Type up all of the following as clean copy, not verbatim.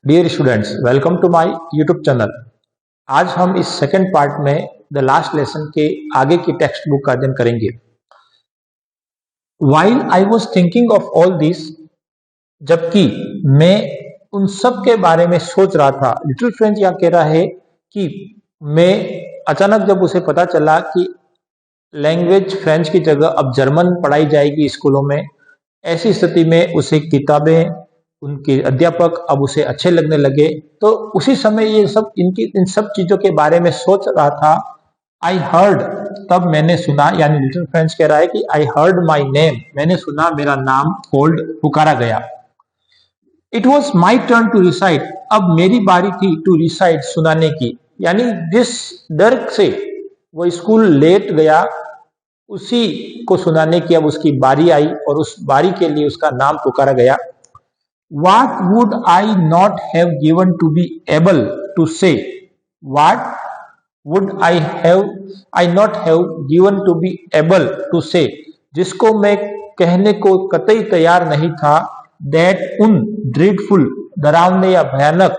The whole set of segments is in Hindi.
Dear students, welcome to my YouTube channel. आज हम इस सेकंड पार्ट में द लास्ट लेसन के आगे की टेक्स्ट बुक का अध्ययन करेंगे। While I was thinking of all this, जबकि मैं उन सब के बारे में सोच रहा था। लिटिल फ्रेंच यहाँ कह रहा है कि मैं अचानक जब उसे पता चला कि लैंग्वेज फ्रेंच की जगह अब जर्मन पढ़ाई जाएगी स्कूलों में, ऐसी स्थिति में उसे किताबें, उनके अध्यापक अब उसे अच्छे लगने लगे। तो उसी समय ये सब इन सब चीजों के बारे में सोच रहा था। आई हर्ड, तब मैंने सुना, यानी लिटिल फ्रेंच कह रहा है कि आई हर्ड माई नेम, मैंने सुना मेरा नाम कॉल्ड, पुकारा गया। It was my turn to recite, अब मेरी बारी थी टू रिसाइट, सुनाने की। यानी जिस डर से वो स्कूल लेट गया, उसी को सुनाने की अब उसकी बारी आई और उस बारी के लिए उसका नाम पुकारा गया। What would I not have given to be able to say? What would I not have given to be able to say? जिसको मैं कहने को कतई तैयार नहीं था। That उन dreadful, डरावने या भयानक,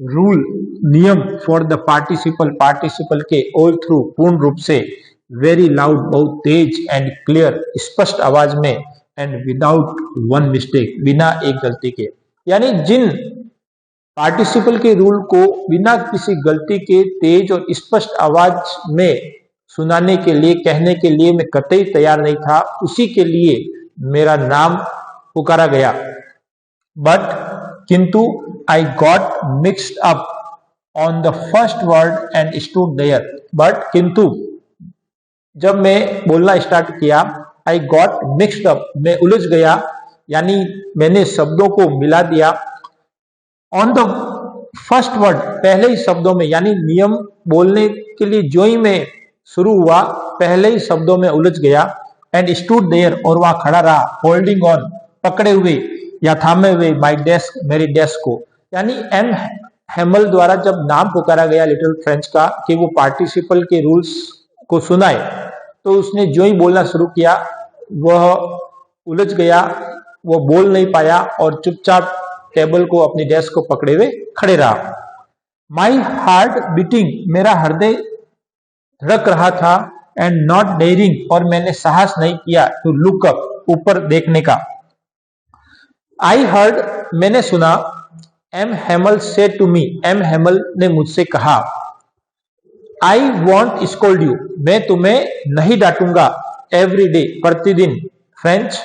रूल, नियम, for the participle के all through, पूर्ण रूप से, very loud, बहुत तेज, and clear, स्पष्ट आवाज में, एंड विदाउट वन मिस्टेक, बिना एक गलती के। यानी जिन पार्टिसिपल के रूल को बिना किसी गलती के तेज और स्पष्ट आवाज में सुनाने के लिए, कहने के लिए मैं कतई तैयार नहीं था, उसी के लिए मेरा नाम पुकारा गया। बट किंतु I got mixed up on the first word and stood there. But किंतु जब मैं बोलना स्टार्ट किया, आई गॉट मिक्स्ड अप, मैं उलझ गया, यानी मैंने शब्दों को मिला दिया। ऑन द फर्स्ट वर्ड, पहले ही शब्दों में, यानी नियम बोलने के लिए जो ही मैं शुरू हुआ, पहले ही शब्दों में उलझ गया। एंड स्टूड देयर, और वहां खड़ा रहा, होल्डिंग ऑन, पकड़े हुए या थामे हुए, माई डेस्क, मेरी डेस्क को। यानी एम हैमल द्वारा जब नाम पुकारा गया लिटिल फ्रेंच का कि वो पार्टिसिपल के रूल्स को सुनाए, तो उसने जो ही बोलना शुरू किया वह उलझ गया, वो बोल नहीं पाया और चुपचाप टेबल को, अपनी डेस्क को पकड़े हुए खड़े रहा। माई हार्ट बीटिंग, मेरा हृदय धड़क रहा था। एंड नॉट डेयरिंग, और मैंने साहस नहीं किया, टू लुक अप, ऊपर देखने का। आई हर्ड, मैंने सुना, एम हैमल से टू मी, एम हैमल ने मुझसे कहा, आई वॉन्ट स्कोल्ड यू, मैं तुम्हें नहीं डांटूंगा, एवरी डे, प्रतिदिन, French,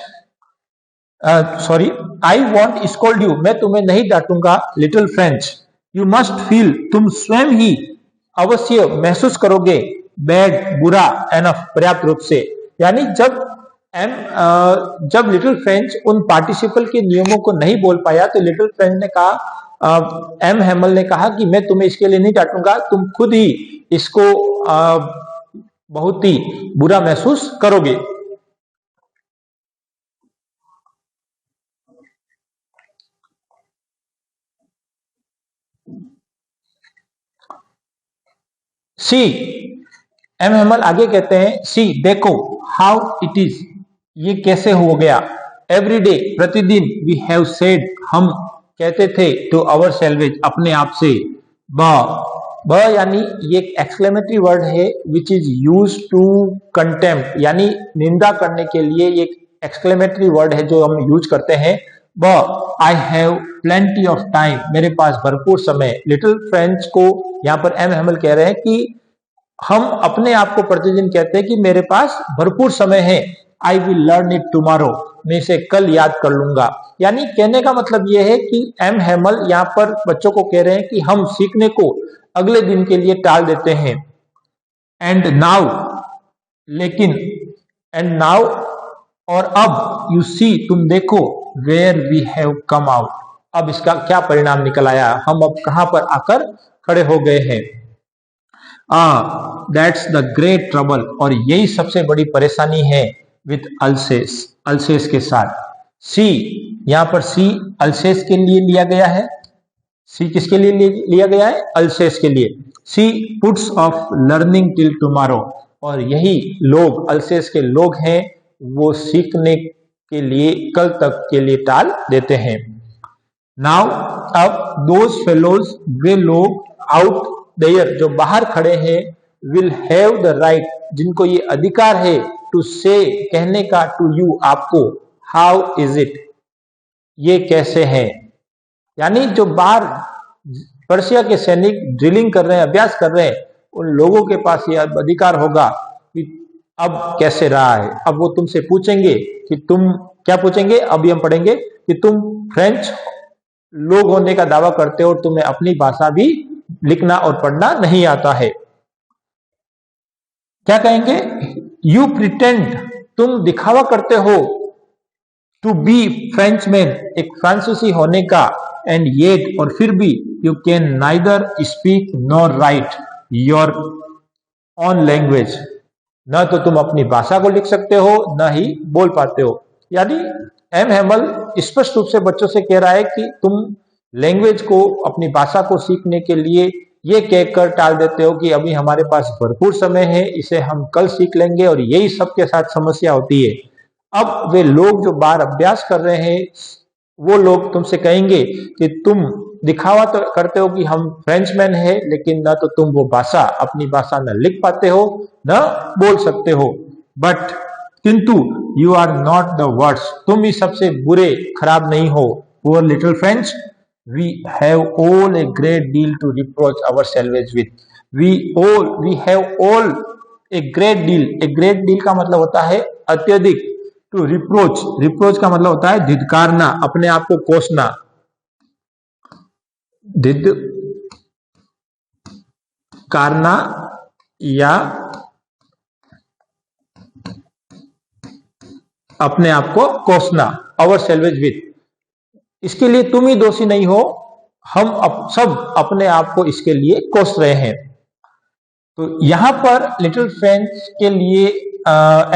I won't scold you, मैं तुम्हें नहीं डांटूंगा, little French, you must feel, तुम स्वयं ही अवश्य महसूस करोगे, बैड, बुरा, एनफ, पर्याप्त रूप से। यानी जब लिटिल फ्रेंच उन पार्टिसिपल के नियमों को नहीं बोल पाया, तो लिटिल फ्रेंच ने कहा, एम हैमल ने कहा कि मैं तुम्हें इसके लिए नहीं डांटूंगा, तुम खुद ही इसको बहुत ही बुरा महसूस करोगे। सी, एम हैमल आगे कहते हैं, सी, देखो, हाउ इट इज, ये कैसे हो गया, एवरी डे, प्रतिदिन, वी हैव सेड, हम कहते थे, टू आवर सेल्वेज, अपने आप से, ब, यानी ये एक एक्सक्लेमेटरी वर्ड है which is use to contempt, यानी निंदा करने के लिए एक एक्सक्लेमेटरी वर्ड है जो हम यूज करते हैं। ब, I have plenty of time, मेरे पास भरपूर समय। लिटिल फ्रेंच को यहाँ पर एम हैमल कह रहे हैं कि हम अपने आप को प्रतिदिन कहते हैं कि मेरे पास भरपूर समय है। I will learn it tomorrow, मैं इसे कल याद कर लूंगा। यानी कहने का मतलब यह है कि एम हैमल यहाँ पर बच्चों को कह रहे हैं कि हम सीखने को अगले दिन के लिए टाल देते हैं। एंड नाउ, लेकिन, एंड नाउ, और अब, यू सी, तुम देखो, where we have come out, अब इसका क्या परिणाम निकल आया, हम अब कहां पर आकर खड़े हो गए हैं। दैट्स द ग्रेट ट्रबल, और यही सबसे बड़ी परेशानी है, विथ अल्सेस, अल्सेस के साथ। सी, यहां पर सी अल्सेस के लिए लिया गया है। सी किसके लिए लिया गया है? अल्सेस के लिए। She puts off learning till tomorrow, और यही लोग, अल्सेस के लोग हैं, वो सीखने के लिए कल तक के लिए टाल देते हैं। नाउ अब दोज फेलोज, वे लोग आउट देयर, जो बाहर खड़े हैं, विल हैव द राइट, जिनको ये अधिकार है, टू से, कहने का, टू यू, आपको, हाउ इज इट, ये कैसे है। यानी जो बाहर पर्शिया के सैनिक ड्रिलिंग कर रहे हैं, अभ्यास कर रहे हैं, उन लोगों के पास ये अधिकार होगा कि अब कैसे रहा है। अब वो तुमसे पूछेंगे कि तुम क्या पूछेंगे, अभी हम पढ़ेंगे कि तुम फ्रेंच लोग होने का दावा करते हो और तुम्हें अपनी भाषा भी लिखना और पढ़ना नहीं आता है। क्या कहेंगे, यू प्रिटेंड, तुम दिखावा करते हो, टू बी फ्रेंचमैन, एक फ्रांसीसी होने का, एंड येट, और फिर भी, you can neither speak nor right your on language, न तो तुम अपनी भाषा को लिख सकते हो, न ही बोल पाते हो। यानी एम हैमल स्पष्ट रूप से बच्चों से कह रहा है कि तुम लैंग्वेज को, अपनी भाषा को सीखने के लिए ये कहकर टाल देते हो कि अभी हमारे पास भरपूर समय है, इसे हम कल सीख लेंगे, और यही सबके साथ समस्या होती है। अब वे लोग जो बाहर अभ्यास कर रहे हैं, वो लोग तुमसे कहेंगे कि तुम दिखावा तो करते हो कि हम फ्रेंचमैन है, लेकिन न तो तुम वो भाषा, अपनी भाषा न लिख पाते हो, न बोल सकते हो। बट किंतु you are not the words, तुम ही सबसे बुरे, खराब नहीं हो। Poor little Franz, we have all a great deal to reproach our selves with, we have all a great deal, a great deal का मतलब होता है अत्यधिक, टू रिप्रोच, रिप्रोच का मतलब होता है धिक्कारना, अपने आप को कोसना, धिक्कारना या अपने आप को कोसना, अवर सेल्वेज विथ, इसके लिए तुम ही दोषी नहीं हो, हम सब अपने आप को इसके लिए कोस रहे हैं। तो यहां पर लिटिल फ्रेंच के लिए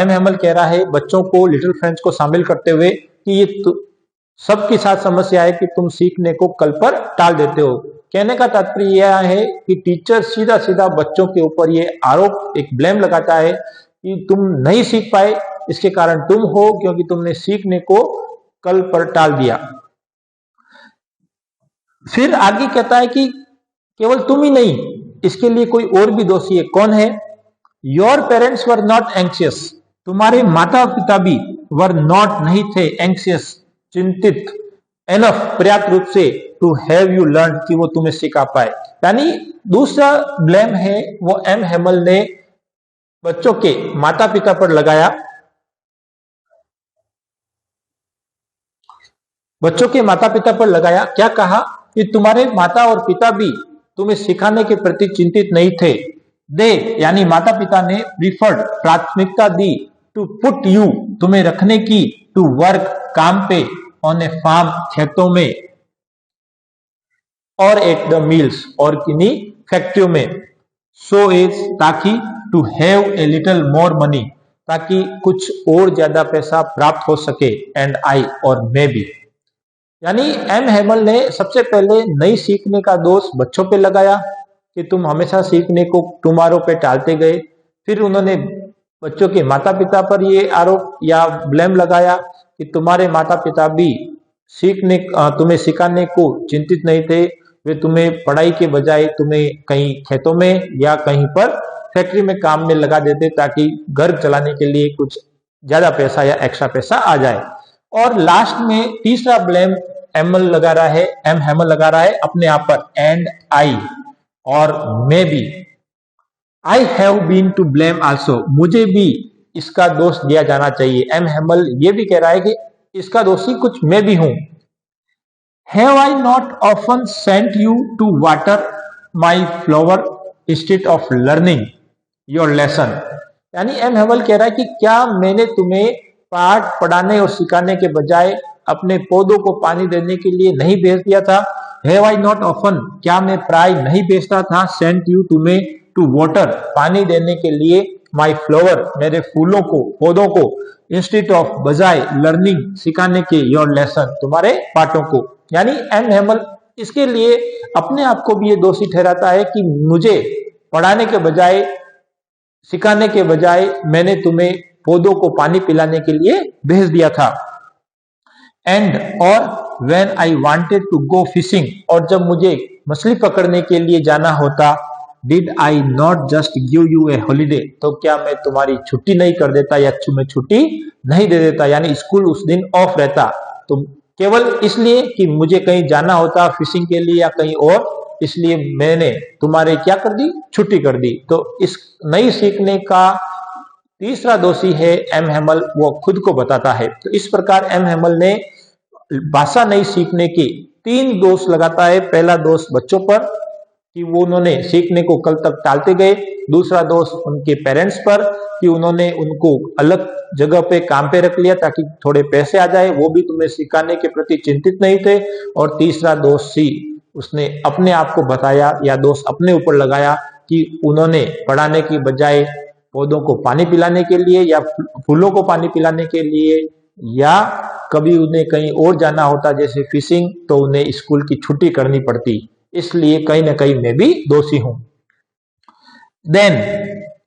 एम हैमल कह रहा है बच्चों को, लिटिल फ्रेंच को शामिल करते हुए, कि ये सबके साथ समस्या है कि तुम सीखने को कल पर टाल देते हो। कहने का तात्पर्य यह है कि टीचर सीधा सीधा बच्चों के ऊपर ये आरोप, एक ब्लेम लगाता है कि तुम नहीं सीख पाए, इसके कारण तुम हो, क्योंकि तुमने सीखने को कल पर टाल दिया। फिर आगे कहता है कि केवल तुम ही नहीं, इसके लिए कोई और भी दोषी है। कौन है? Your parents were not anxious, तुम्हारे माता पिता भी, वर नॉट, नहीं थे, एंक्शियस, चिंतित, एनफ, पर्याप्त रूप से, टू हैव यू लर्न, कि वो तुम्हें सिखा पाए। यानी दूसरा ब्लेम है वो एम हैमल ने बच्चों के माता पिता पर लगाया। बच्चों के माता पिता पर लगाया, क्या कहा कि तुम्हारे माता और पिता भी तुम्हें सिखाने के प्रति चिंतित नहीं थे। दे, यानी माता पिता ने, प्रीफर्ड, प्राथमिकता दी, टू पुट यू, तुम्हें रखने की, टू वर्क, काम पे, ऑन ए फार्म, खेतों में, और एट द मिल्स, और किन्हीं फैक्ट्रियों में, सो एज, ताकि, to have a little more money, ताकि कुछ और ज्यादा पैसा प्राप्त हो सके, एंड आई, और मैं भी। यानी एम हैमल ने सबसे पहले नई सीखने का दोष बच्चों पे लगाया कि तुम हमेशा सीखने को तुम्हारों पे टालते गए। फिर उन्होंने बच्चों के माता पिता पर ये आरोप या ब्लेम लगाया कि तुम्हारे माता पिता भी तुम्हें सिखाने को चिंतित नहीं थे, वे तुम्हें पढ़ाई के बजाय तुम्हें कहीं खेतों में या कहीं पर फैक्ट्री में काम में लगा देते, ताकि घर चलाने के लिए कुछ ज्यादा पैसा या एक्स्ट्रा पैसा आ जाए। और लास्ट में तीसरा ब्लेम एम हैमल लगा रहा है अपने आप पर, एंड आई, और मैं भी, I have been to blame also, मुझे भी इसका दोष दिया जाना चाहिए। एम हैमल ये भी कह रहा है कि इसका दोषी कुछ मैं भी हूं। Have I not often sent you to water my flower instead of learning your lesson, यानी एम हैमल कह रहा है कि क्या मैंने तुम्हें पाठ पढ़ाने और सिखाने के बजाय अपने पौधों को पानी देने के लिए नहीं भेज दिया था? हैव आई नॉट ऑफन, क्या मैं प्राय नहीं भेजता था, सेंट यू, तुम्हें, टू वाटर, पानी देने के लिए, माई फ्लावर, मेरे फूलों को, पौधों को, इंस्टेड ऑफ, बजाय, लर्निंग, सिखाने के, योर लेसन, तुम्हारे पाठों को। यानी एम हैमल इसके लिए अपने आप को भी ये दोषी ठहराता है कि मुझे पढ़ाने के बजाय, सिखाने के बजाय मैंने तुम्हें पौधों को पानी पिलाने के लिए भेज दिया था। एंड, और when I wanted to go fishing, और जब मुझे मछली पकड़ने के लिए जाना होता, did I not just give you a holiday, तो क्या मैं तुम्हारी छुट्टी नहीं कर देता या तुम्हें छुट्टी नहीं दे देता, यानी स्कूल उस दिन ऑफ रहता, तो केवल इसलिए कि मुझे कहीं जाना होता फिशिंग के लिए या कहीं और, इसलिए मैंने तुम्हारे क्या कर दी, छुट्टी कर दी। तो इस नहीं सीखने का तीसरा दोषी है एम हेमल, वो खुद को बताता है। तो इस प्रकार एम हेमल ने भाषा नहीं सीखने की 3 दोष लगाता है। पहला दोष बच्चों पर कि वो उन्होंने सीखने को कल तक टालते गए, दूसरा दोष उनके पेरेंट्स पर कि उन्होंने उनको अलग जगह पे काम पे रख लिया ताकि थोड़े पैसे आ जाए, वो भी तुम्हें सिखाने के प्रति चिंतित नहीं थे, और तीसरा दोष सी उसने अपने आप को बताया या दोष अपने ऊपर लगाया कि उन्होंने पढ़ाने की बजाय पौधों को पानी पिलाने के लिए या फूलों को पानी पिलाने के लिए, या कभी उन्हें कहीं और जाना होता जैसे फिशिंग, तो उन्हें स्कूल की छुट्टी करनी पड़ती, इसलिए कहीं ना कहीं मैं भी दोषी हूं। देन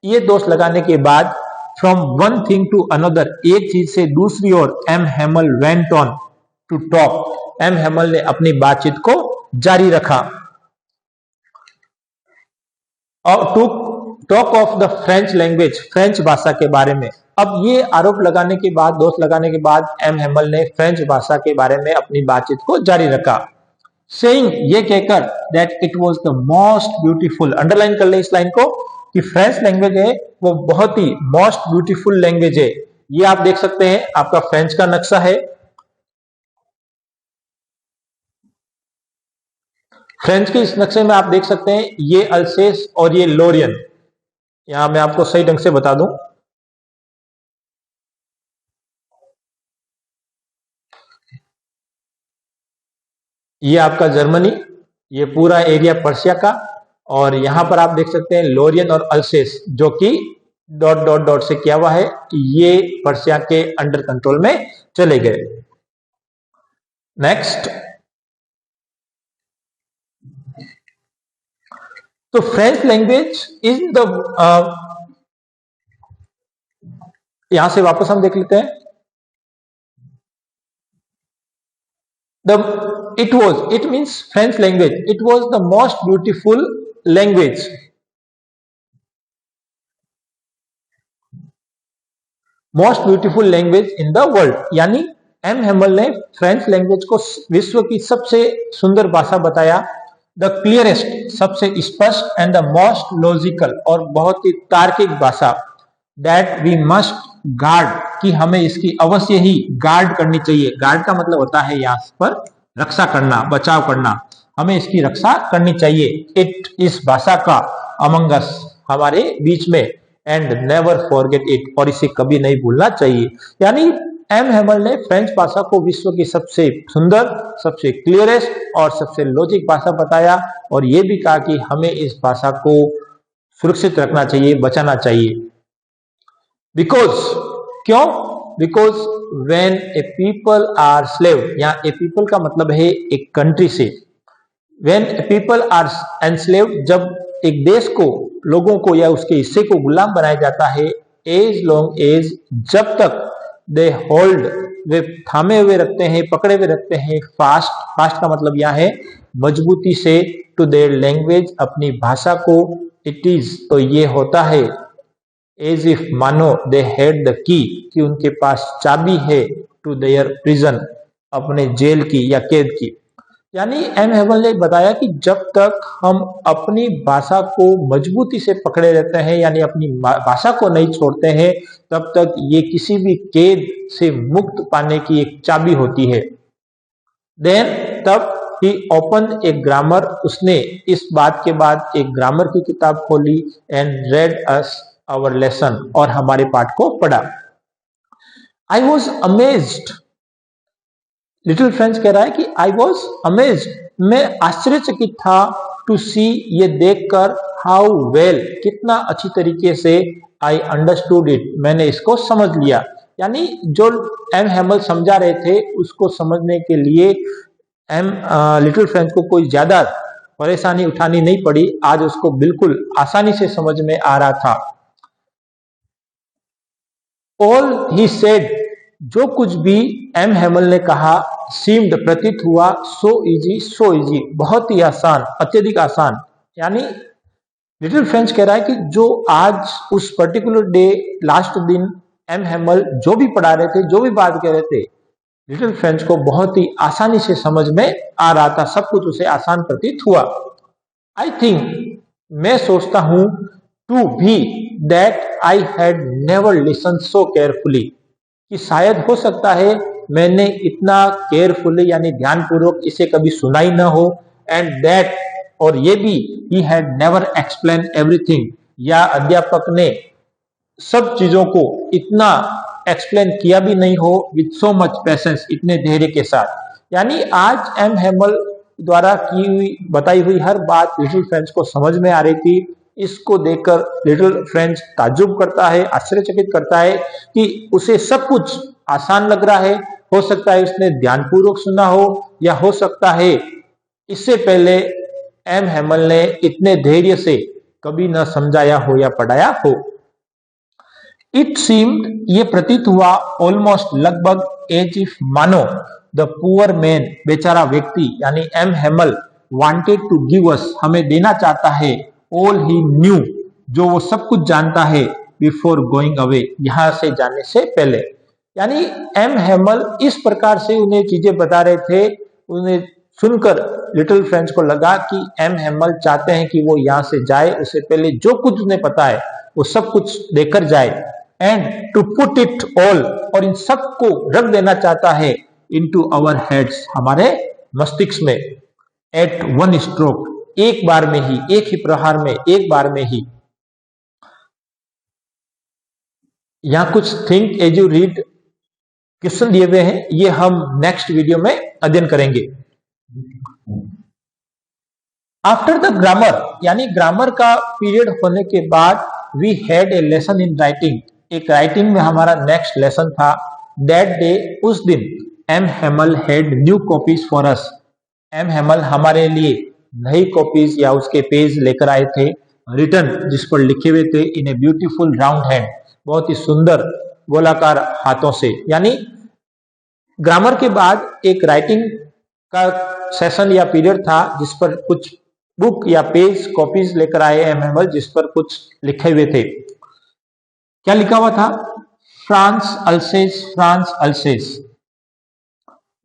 ये दोष लगाने के बाद from one thing to another, एक चीज से दूसरी ओर, M Hamel went on to talk, M Hamel ने अपनी बातचीत को जारी रखा और to talk of the French language, French भाषा के बारे में। अब ये आरोप लगाने के बाद, दोष लगाने के बाद एम हेमल ने फ्रेंच भाषा के बारे में अपनी बातचीत को जारी रखा, सेइंग, ये कहकर that it was the most beautiful, underline कर ले इस लाइन को, कि फ्रेंच लैंग्वेज है वो बहुत ही मोस्ट ब्यूटीफुल लैंग्वेज है। ये आप देख सकते हैं, आपका फ्रेंच का नक्शा है, फ्रेंच के इस नक्शे में आप देख सकते हैं ये अल्सेस और ये लोरियन। यहां मैं आपको सही ढंग से बता दूं, ये आपका जर्मनी, ये पूरा एरिया पर्शिया का, और यहां पर आप देख सकते हैं लोरियन और अल्सेस जो कि डॉट डॉट डॉट से किया हुआ है, ये पर्शिया के अंडर कंट्रोल में चले गए। नेक्स्ट, तो फ्रेंच लैंग्वेज इज द, यहां से वापस हम देख लेते हैं, it means French language, it was the most beautiful language, most beautiful language in the world, यानी एम हेमल ने फ्रेंच लैंग्वेज को विश्व की सबसे सुंदर भाषा बताया, द क्लियरेस्ट, सबसे स्पष्ट, एंड द मोस्ट लॉजिकल, और बहुत ही तार्किक भाषा, दैट वी मस्ट गार्ड, कि हमें इसकी अवश्य ही गार्ड करनी चाहिए। गार्ड का मतलब होता है यहाँ पर रक्षा करना, बचाव करना, हमें इसकी रक्षा करनी चाहिए। इट, इस भाषा का, अमंग अस, हमारे बीच में, एंड नेवर फॉरगेट इट, और इसे कभी नहीं भूलना चाहिए। यानी एम हेमल ने फ्रेंच भाषा को विश्व की सबसे सुंदर, सबसे क्लियरेस्ट और सबसे लॉजिक भाषा बताया, और यह भी कहा कि हमें इस भाषा को सुरक्षित रखना चाहिए, बचाना चाहिए। बिकॉज, क्यों? Because when a people are slave, यहाँ ए पीपल का मतलब है एक कंट्री से, when a people are enslaved, जब एक देश को, लोगों को या उसके हिस्से को गुलाम बनाया जाता है, एज लॉन्ग एज, जब तक, दे होल्ड, वे थामे हुए रखते हैं, पकड़े हुए रखते हैं, फास्ट, फास्ट का मतलब यह है मजबूती से, टू देयर लैंग्वेज, अपनी भाषा को, इट इज, तो ये होता है, एज इफ, मानो, दे हैड द की, कि उनके पास चाबी है, टू देयर प्रिजन, अपने जेल की या कैद की। यानी एम हेमल ने बताया कि जब तक हम अपनी भाषा को मजबूती से पकड़े रहते हैं, यानी अपनी भाषा को नहीं छोड़ते हैं, तब तक ये किसी भी कैद से मुक्त पाने की एक चाबी होती है। देन, तब ही ओपन एक ग्रामर, उसने इस बात के बाद एक ग्रामर की किताब खोली, and read us our lesson, और हमारे पाठ को पढ़ा। I was amazed, little Franz कह रहा है कि आई वॉज अमेज्ड, मैं आश्चर्यचकित था, टू सी, ये देखकर, हाउ वेल, कितना अच्छी तरीके से, आई अंडरस्टूड इट, मैंने इसको समझ लिया। यानी जो एम हेमल समझा रहे थे उसको समझने के लिए लिटिल फ्रेंच को कोई ज्यादा परेशानी उठानी नहीं पड़ी, आज उसको बिल्कुल आसानी से समझ में आ रहा था। ऑल ही सेड, जो कुछ भी एम हेमल ने कहा, सीम्ड प्रतीत हुआ, सो इजी बहुत ही आसान, अत्यधिक आसान। यानी लिटिल फ्रेंच कह रहा है कि जो आज उस पर्टिकुलर डे लास्ट दिन एम हेमल जो भी पढ़ा रहे थे, जो भी बात कह रहे थे, लिटिल फ्रेंच को बहुत ही आसानी से समझ में आ रहा था, सब कुछ उसे आसान प्रतीत हुआ। आई थिंक मैं सोचता हूं टू भी that I had never listen so carefully, कि शायद हो सकता है मैंने इतना केयरफुली यानी ध्यानपूर्वक इसे कभी सुना ही ना हो, एंड दैट और ये भी he had never explain everything, या अध्यापक ने सब चीजों को इतना एक्सप्लेन किया भी नहीं हो विथ सो मच पेशेंस, इतने धैर्य के साथ। यानी आज एम हेमल द्वारा की हुई बताई हुई हर बात लिटिल फ्रेंच को समझ में आ रही थी। इसको देखकर लिटिल फ्रेंच ताज्जुब करता है, आश्चर्यचकित करता है कि उसे सब कुछ आसान लग रहा है। हो सकता है उसने ध्यानपूर्वक सुना हो, या हो सकता है इससे पहले एम हेमल ने इतने धैर्य से कभी न समझाया हो या पढ़ाया हो। इट सीम्ड, ये प्रतीत हुआ, ऑलमोस्ट लगभग, एज इफ मानो, द पुअर मैन, बेचारा व्यक्ति यानी M Hamel, wanted to give us, हमें देना चाहता है, ऑल ही न्यू, जो वो सब कुछ जानता है, बिफोर गोइंग अवे, यहां से जाने से पहले। यानी एम हेमल इस प्रकार से उन्हें चीजें बता रहे थे, उन्हें सुनकर लिटिल फ्रेंच को लगा कि एम हेमल चाहते हैं कि वो यहाँ से जाए, उससे पहले जो कुछ उन्हें पता है वो सब कुछ देकर जाए। And to put it all, और इन सब को रख देना चाहता है, इनटू आवर हेड्स, हमारे मस्तिष्क में, एट वन स्ट्रोक, एक बार में ही, एक ही प्रहार में, एक बार में ही। यहां कुछ think as you read question दिए हुए हैं, ये हम नेक्स्ट वीडियो में अध्ययन करेंगे। आफ्टर द ग्रामर, यानी ग्रामर का पीरियड होने के बाद, we had a lesson in writing, एक राइटिंग में हमारा नेक्स्ट लेसन था। दैट डे, उस दिन, M Hamel had new copies for us, M Hamel हमारे लिए नई कॉपीज या उसके पेज लेकर आए थे, रिटन, जिस पर लिखे हुए थे, इन ए ब्यूटीफुल राउंड हैंड, बहुत ही सुंदर गोलाकार हाथों से। यानी ग्रामर के बाद एक राइटिंग का सेशन या पीरियड था, जिस पर कुछ बुक या पेज कॉपीज लेकर आए एम हेमल, जिस पर कुछ लिखे हुए थे। क्या लिखा हुआ था? France Alsace, France Alsace.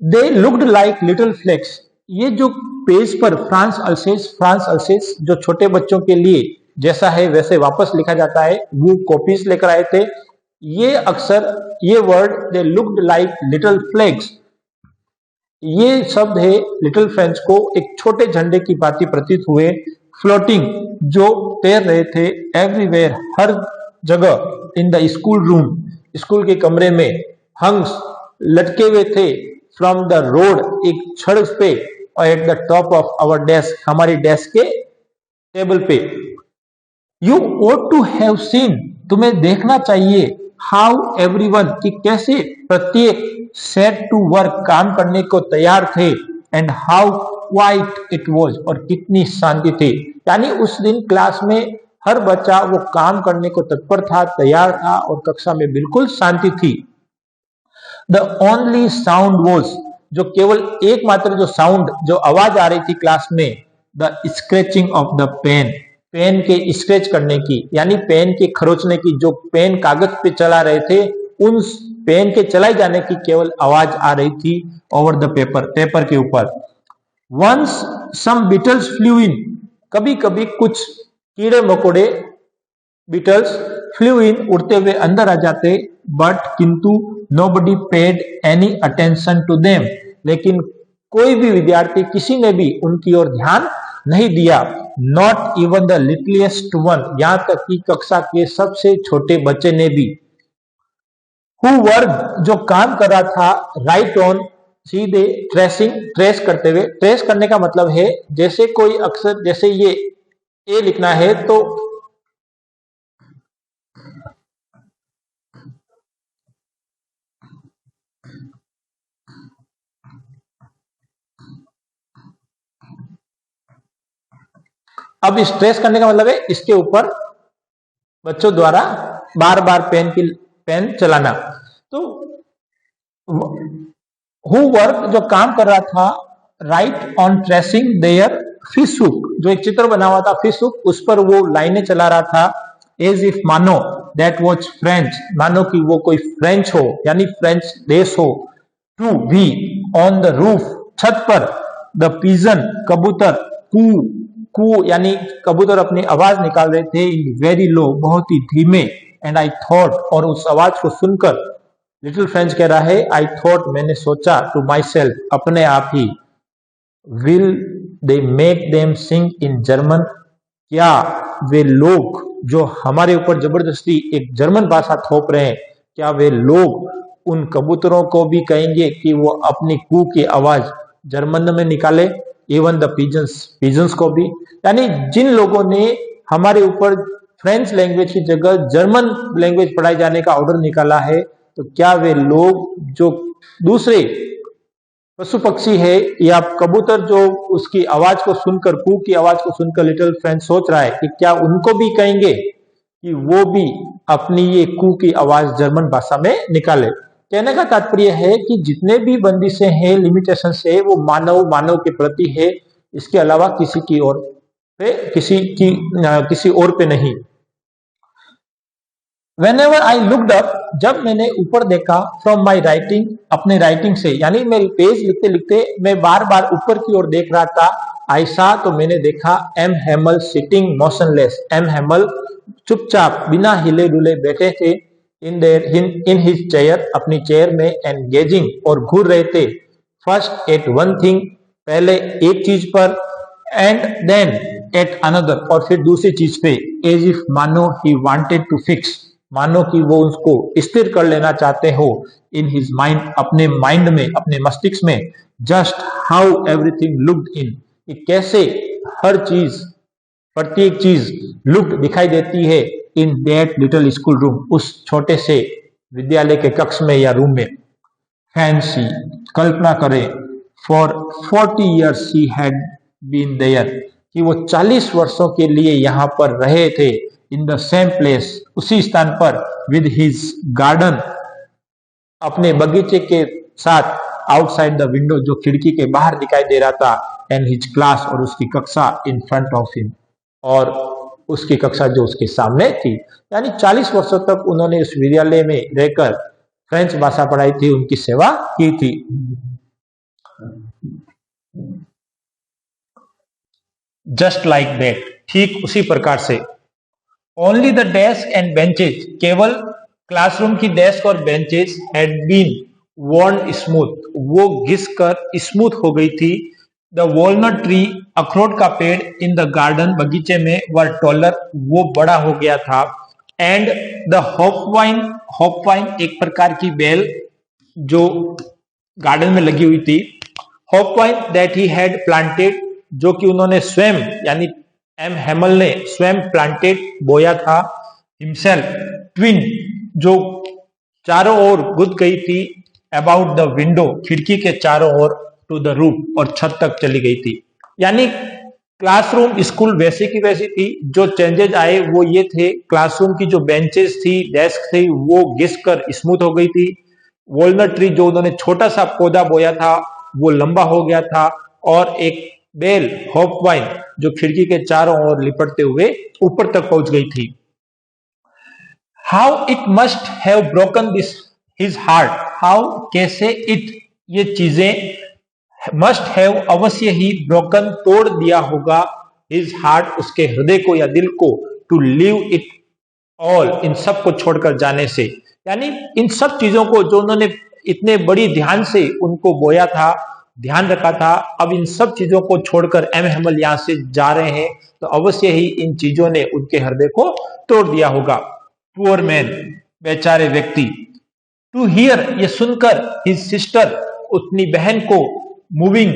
They looked like little flags, ये जो पेज पर फ्रांस अल्सेस जो छोटे बच्चों के लिए जैसा है वैसे वापस लिखा जाता है, वो कॉपीज लेकर आए थे। ये अक्सर, ये वर्ड, दे लुक्ड लाइक लिटिल फ्लैग्स, ये शब्द है लिटिल फ्रेंच को एक छोटे झंडे की भांति प्रतीत हुए, फ्लोटिंग, जो तैर रहे थे, एवरीवेयर, हर जगह, in the school room, school के कमरे में, हंग्स, लटके हुए थे, फ्रॉम द रोड, एक सड़क पे, और at the top of our desk, हमारी डेस्क के टेबल पे। You ought to have seen, तुम्हें देखना चाहिए, हाउ एवरीवन, कि कैसे प्रत्येक सेट टू वर्क, काम करने को तैयार थे, and how quite it was, और कितनी शांति थी। यानी उस दिन क्लास में हर बच्चा वो काम करने को तत्पर था, तैयार था, और कक्षा में बिल्कुल शांति थी। द ओनली साउंड वाज, जो केवल एकमात्र जो साउंड, जो आवाज आ रही थी क्लास में, the scratching of the pen, pen के स्क्रैच करने की, यानी पेन के खरोचने की, जो पेन कागज पे चला रहे थे, उन पेन के चलाए जाने की केवल आवाज आ रही थी, ओवर द पेपर, पेपर के ऊपर। वंस सम बीटल्स फ्लू इन, कभी कभी कुछ कीड़े मकोड़े, बीटल्स, फ्लू इन, उड़ते हुए अंदर आ जाते, बट किंतु nobody paid any attention to them, लेकिन कोई भी विद्यार्थी, किसी ने भी उनकी ओर ध्यान नहीं दिया। Not even the littlest one, यहां तक कि कक्षा के सबसे छोटे बच्चे ने भी। हु वर्क, जो काम कर रहा था, राइट ऑन, सीधे, ट्रेसिंग, ट्रेस करते हुए, ट्रेस करने का मतलब है जैसे कोई अक्षर, जैसे ये ए लिखना है तो अब इस ट्रेस करने का मतलब है इसके ऊपर बच्चों द्वारा बार बार पेन चलाना। तो हु वर्क जो काम कर रहा था, right on tracing their fish hook, जो एक चित्र बना हुआ था फिश हुक, उस पर वो लाइनें चला रहा था, एज इफ मानो दैट वॉज फ्रेंच, मानो कि वो कोई फ्रेंच हो यानी फ्रेंच देश हो, टू भी ऑन द रूफ, छत पर, द पिजन कबूतर, कू कू यानी कबूतर अपनी आवाज निकाल रहे थे, इन वेरी लो बहुत ही धीमे, एंड आई थॉट, और उस आवाज को सुनकर लिटिल फ्रेंच कह रहा है, आई थॉट मैंने सोचा, टू माई सेल्फ अपने आप ही, will they make them sing in German, क्या वे लोग जो हमारे ऊपर जबरदस्ती एक जर्मन भाषा थोप रहे हैं, क्या वे लोग उन कबूतरों को भी कहेंगे कि वो अपनी कू की आवाज जर्मन में निकाले, इवन द पिजन्स, पिजन्स को भी, यानी जिन लोगों ने हमारे ऊपर फ्रेंच लैंग्वेज की जगह जर्मन लैंग्वेज पढ़ाई जाने का ऑर्डर निकाला है, तो क्या वे लोग जो दूसरे पशु पक्षी है या कबूतर जो उसकी आवाज को सुनकर, कू की आवाज को सुनकर लिटिल फ्रेंच सोच रहा है कि क्या उनको भी कहेंगे कि वो भी अपनी ये कू की आवाज जर्मन भाषा में निकाले। कहने का तात्पर्य है कि जितने भी बंदिशें हैं, लिमिटेशन है, वो मानव के प्रति है, इसके अलावा किसी और पे नहीं। Whenever I looked up, जब मैंने ऊपर देखा, from my writing, अपने राइटिंग से, यानी मैं पेज लिखते लिखते मैं बार बार ऊपर की ओर देख रहा था, I saw, तो मैंने देखा, M Hemal sitting motionless, M Hemal चुपचाप बिना हिले डुले बैठे थे, इन हिज चेयर, अपनी चेयर में, एंगेजिंग, और घूर रहे थे, फर्स्ट एट वन थिंग, पहले एक चीज पर, एंड देन एट अनदर, और फिर दूसरी चीज पे, एज इफ मानो ही वांटेड टू फिक्स, मानो कि वो उसको स्थिर कर लेना चाहते हो, इन हिज माइंड, अपने माइंड में, अपने मस्तिष्क में, just how everything looked in, कि कैसे हर चीज, प्रत्येक चीज लुक्ड दिखाई देती है, in that little school room, उस छोटे से विद्यालय के कक्ष में या रूम में। फैंसी, कल्पना करें, for 40 years he had been there, कि वो 40 वर्षों के लिए यहाँ पर रहे थे, इन द सेम प्लेस, उसी स्थान पर, विद हिज गार्डन, अपने बगीचे के साथ, आउटसाइड द विंडो, जो खिड़की के बाहर दिखाई दे रहा था, एंड हिज क्लास, और उसकी कक्षा, इन फ्रंट ऑफ हिम, और उसकी कक्षा जो उसके सामने थी। यानी 40 वर्षों तक उन्होंने उस विद्यालय में रहकर फ्रेंच भाषा पढ़ाई थी, उनकी सेवा की थी। जस्ट लाइक दैट, ठीक उसी प्रकार से, only the desk and benches, केवल क्लासरूम की डेस्क और बेंचेज, हैड बीन वर्न स्मूथ, वो घिस कर स्मूथ हो गई थी, द वॉलनट ट्री, अखरोट का पेड़, इन द गार्डन, बगीचे में, वर टॉलर, वो बड़ा हो गया था, एंड द हॉपवाइन, हॉपवाइन एक प्रकार की बेल जो गार्डन में लगी हुई थी, हॉपवाइन दैट ही हैड प्लांटेड, जो कि उन्होंने स्वयं, यानी एम हेमल ने स्वयं प्लांटेड, बोया था, हिमसेल्फ, ट्विन, जो चारों ओर गुद गई थी, अबाउट द विंडो, खिड़की के चारों ओर, टू द रूफ, और छत तक चली गई थी। यानी क्लासरूम स्कूल वैसी की वैसी थी, जो चेंजेस आए वो ये थे, क्लासरूम की जो बेंचेस थी, डेस्क थी, वो घिस कर स्मूथ हो गई थी, वॉलनट ट्री, जो उन्होंने छोटा सा पौधा बोया था, वो लंबा हो गया था, और एक बेल, हॉपवाइन, जो खिड़की के चारों ओर लिपटते हुए ऊपर तक पहुंच गई थी। How it must have broken this his heart, how, कैसे, इट, ये चीजें, मस्ट हैव, अवश्य ही, ब्रोकन, तोड़ दिया होगा, हिज हार्ट, उसके हृदय को या दिल को, टू लीव इट ऑल, इन सब को छोड़कर जाने से, यानी इन सब चीजों को जो उन्होंने इतने बड़ी ध्यान से उनको बोया था, ध्यान रखा था, अब इन सब चीजों को छोड़कर एम हेमल यहां से जा रहे हैं, तो अवश्य ही इन चीजों ने उनके हृदय को तोड़ दिया होगा। पुअर मैन, बेचारे व्यक्ति, टू हियर, ये सुनकर, हिज सिस्टर, उतनी बहन को, moving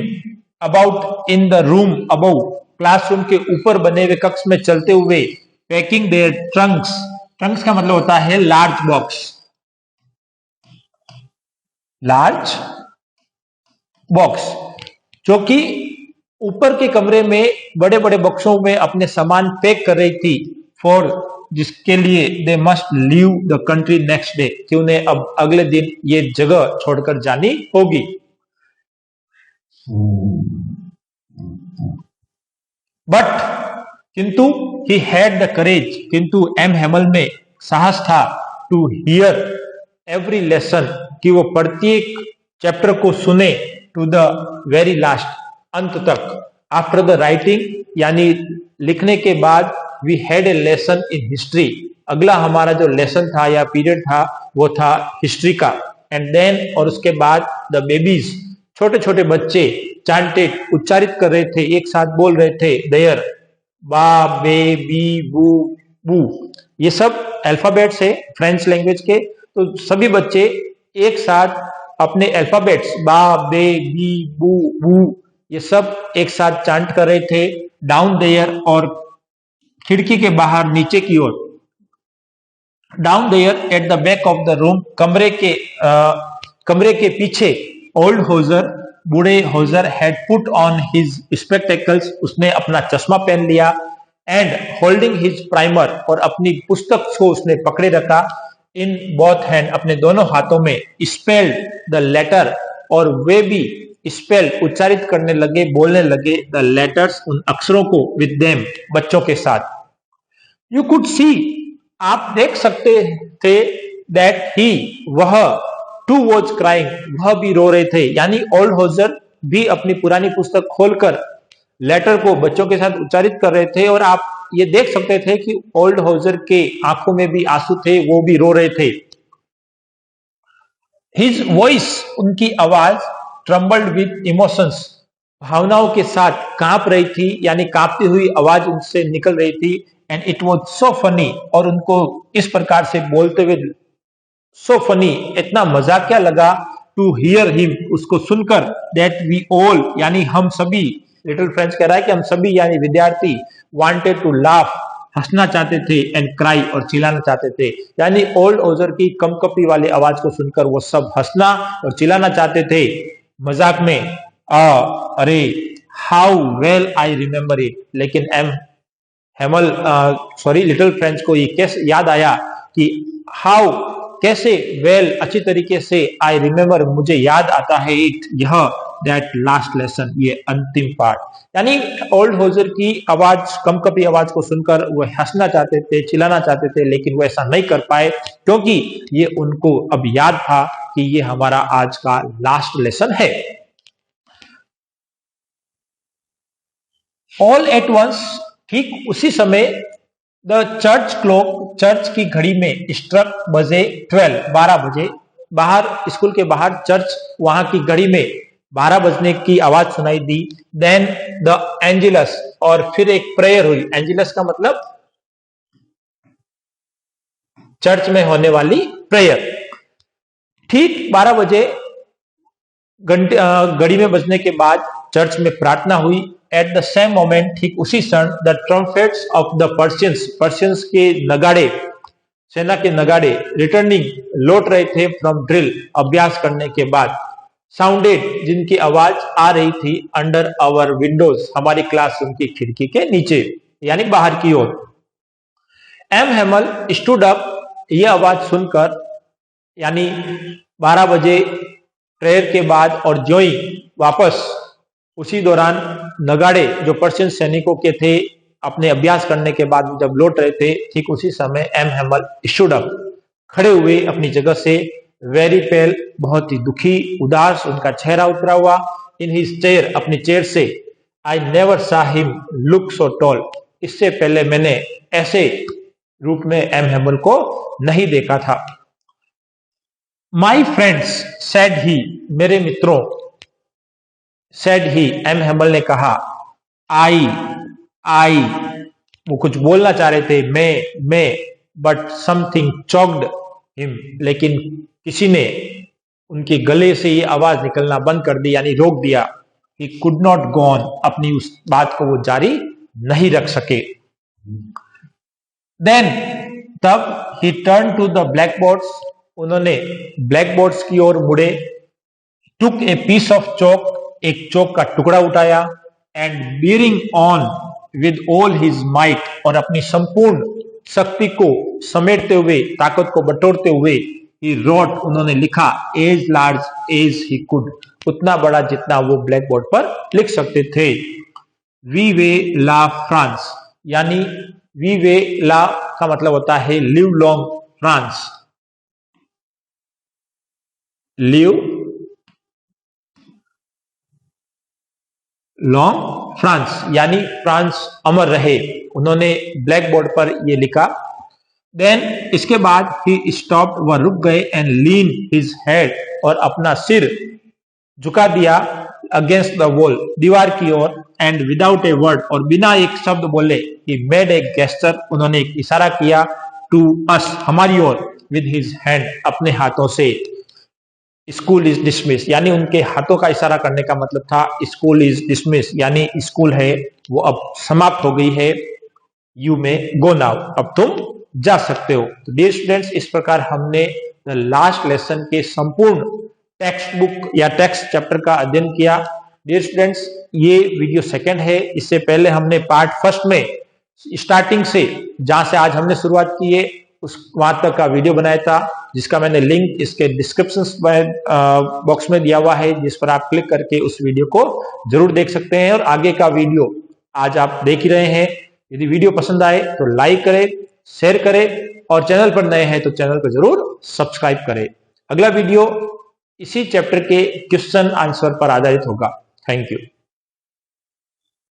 about in the room above, classroom के ऊपर बने हुए कक्ष में चलते हुए, पैकिंग देयर ट्रंक्स, ट्रंक्स का मतलब होता है लार्ज बॉक्स, लार्ज बॉक्स, जो कि ऊपर के कमरे में बड़े बड़े बक्सों में अपने सामान पैक कर रही थी, फॉर, जिसके लिए they must leave the country next day, कि उन्हें अब अगले दिन ये जगह छोड़कर जानी होगी। बट किंतु ही हैड द करेज, किंतु एम हेमल में साहस था टू हियर एवरी लेसन, कि वो प्रत्येक चैप्टर को सुने टू द वेरी लास्ट, अंत तक। आफ्टर द राइटिंग यानी लिखने के बाद we had a lesson in history, अगला हमारा जो लेसन था या पीरियड था वो था हिस्ट्री का। एंड देन और उसके बाद द बेबीज, छोटे छोटे बच्चे चांटेड उच्चारित कर रहे थे, एक साथ बोल रहे थे देयर, बा बे बी बू बू, ये सब अल्फाबेट्स है फ्रेंच लैंग्वेज के। तो सभी बच्चे एक साथ अपने अल्फाबेट्स बा बे बी बू बू ये सब एक साथ चांट कर रहे थे डाउन देयर, और खिड़की के बाहर नीचे की ओर। Down there at the back of the room, कमरे के पीछे। ओल्ड होजर, बूढ़े Hauser had put on his spectacles, उसने अपना चश्मा पहन लिया। एंड होल्डिंग हिज प्राइमर, और अपनी पुस्तक को उसने पकड़े रखा। इन बोथ हैंड, अपने दोनों हाथों में। स्पेल्ड द लेटर, और वे भी स्पेल उच्चारित करने लगे, बोलने लगे द लेटर्स, उन अक्षरों को, विद देम, बच्चों के साथ। यू कुड सी, आप देख सकते थे, दैट ही, वह, टू वॉज क्राइंग, वह भी रो रहे थे। यानी ओल्ड होजर भी अपनी पुरानी पुस्तक खोलकर लेटर को बच्चों के साथ उच्चारित कर रहे थे, और आप ये देख सकते थे कि ओल्ड होजर के आंखों में भी आंसू थे, वो भी रो रहे थे। हिज वॉइस, उनकी आवाज, ट्रम्बल्ड विद इमोशंस, भावनाओं के साथ कांप रही थी, यानी कांपती हुई आवाज उनसे निकल रही थी। And it was so funny, और उनको इस प्रकार से बोलते हुए सो फनी, इतना मजाकिया लगा, टू हियर हिम, उसको सुनकर, दैट वी ऑल, यानी हम सभी, लिटिल फ्रेंच कह रहा है कि हम सभी यानी विद्यार्थी, वांटेड टू लाफ, हंसना चाहते थे, एंड क्राई, और चिल्लाना चाहते थे। यानी ओल्ड ओजर की कमकपी वाली आवाज को सुनकर वो सब हंसना और चिल्लाना चाहते थे मजाक में। अरे, how well I remember it, लेकिन हेमल लिटिल फ्रेंच को ये कैसे याद आया कि हाउ, कैसे, वेल, अच्छी तरीके से, आई रिमेम्बर, मुझे याद आता है, इट, यह, दैट लास्ट लेसन, ये अंतिम पाठ। यानी ओल्ड होजर की आवाज, कमकपी आवाज को सुनकर वो हंसना चाहते थे, चिल्लाना चाहते थे, लेकिन वो ऐसा नहीं कर पाए, क्योंकि ये उनको अब याद था कि ये हमारा आज का लास्ट लेसन है। ऑल एट वंस, ठीक उसी समय, द चर्च क्लॉक, चर्च की घड़ी में, स्ट्रक, बजे 12 बजे। बाहर, स्कूल के बाहर चर्च, वहां की घड़ी में 12 बजने की आवाज सुनाई दी। देन द एंजिलस, और फिर एक प्रेयर हुई। एंजिलस का मतलब चर्च में होने वाली प्रेयर। ठीक 12 बजे घड़ी में बजने के बाद चर्च में प्रार्थना हुई। एट द सेम मोमेंट, ठीक उसी क्षण, the trumpets of the Persians, Persians के नगाड़े, सेना के नगाड़े, रिटर्निंग, लौट रहे थे फ्रॉम ड्रिल, अभ्यास करने के बाद, साउंडेड, जिनकी आवाज आ रही थी, अंडर आवर विंडोज, हमारी क्लासरूम की खिड़की के नीचे, यानी बाहर की ओर। एम हेमल स्टूड अप, ये आवाज सुनकर, यानी 12 बजे प्रेयर के बाद, और ज्यों ही वापस उसी दौरान नगाड़े जो पर्शियन सैनिकों के थे अपने अभ्यास करने के बाद जब लौट रहे थे, ठीक उसी समय एम हेमल स्टूड अप, खड़े हुए अपनी जगह से, वेरी पेल, बहुत ही दुखी, उदास उनका चेहरा उतरा हुआ, इन हिज चेयर, अपनी चेयर से। आई नेवर सा हिम लुक सो टॉल, इससे पहले मैंने ऐसे रूप में एम हेमल को नहीं देखा था। माई फ्रेंड्स, सेड ही, मेरे मित्रों, सेड ही, एम हेमल ने कहा। आई, वो कुछ बोलना चाह रहे थे, मैं, बट समथिंग चॉक्ड हिम, लेकिन किसी ने उनके गले से ये आवाज निकलना बंद कर दी, यानी रोक दिया। He could not go on, अपनी उस बात को वो जारी नहीं रख सके। देन, तब, he turn to the blackboards, उन्होंने ब्लैक बोर्ड्स की ओर मुड़े। टुक ए पीस ऑफ चौक, एक चौक का टुकड़ा उठाया। And bearing on with all his might, और अपनी संपूर्ण शक्ति को समेटते हुए, ताकत को बटोरते हुए, ही रोट, उन्होंने लिखा, as large as he could, उतना बड़ा जितना वो ब्लैक बोर्ड पर लिख सकते थे। वीवे ला फ्रांस, यानी वीवे ला का मतलब होता है live long France, live long France, यानी फ्रांस अमर रहे। उन्होंने ब्लैक बोर्ड पर ये लिखा। देन इसके बाद ही स्टॉप्ड, वह रुक गए, एंड लीन हिज हेड, और अपना सिर झुका दिया, अगेंस्ट द वॉल, दीवार की ओर, एंड विदाउट ए वर्ड, और बिना एक शब्द बोले, ही मेड ए गेस्चर, उन्होंने एक इशारा किया, टू अस, हमारी ओर, विद हिज हैंड, अपने हाथों से। स्कूल इज डिसमिस, यानी उनके हाथों का इशारा करने का मतलब था स्कूल इज डिसमिस, यानी स्कूल है वो अब समाप्त हो गई है। यू में गो नाउ, अब तुम जा सकते हो। तो डियर स्टूडेंट्स, इस प्रकार हमने लास्ट लेसन के संपूर्ण टेक्स्ट बुक या टेक्स्ट चैप्टर का अध्ययन किया। डियर स्टूडेंट्स, ये वीडियो सेकंड है। इससे पहले हमने पार्ट फर्स्ट में स्टार्टिंग से, जहां से आज हमने शुरुआत की है, उस वहां तक का वीडियो बनाया था, जिसका मैंने लिंक इसके डिस्क्रिप्शन बॉक्स में दिया हुआ है, जिस पर आप क्लिक करके उस वीडियो को जरूर देख सकते हैं। और आगे का वीडियो आज आप देख ही रहे हैं। यदि वीडियो पसंद आए तो लाइक करें, शेयर करें, और चैनल पर नए हैं तो चैनल को जरूर सब्सक्राइब करें। अगला वीडियो इसी चैप्टर के क्वेश्चन आंसर पर आधारित होगा। Thank you.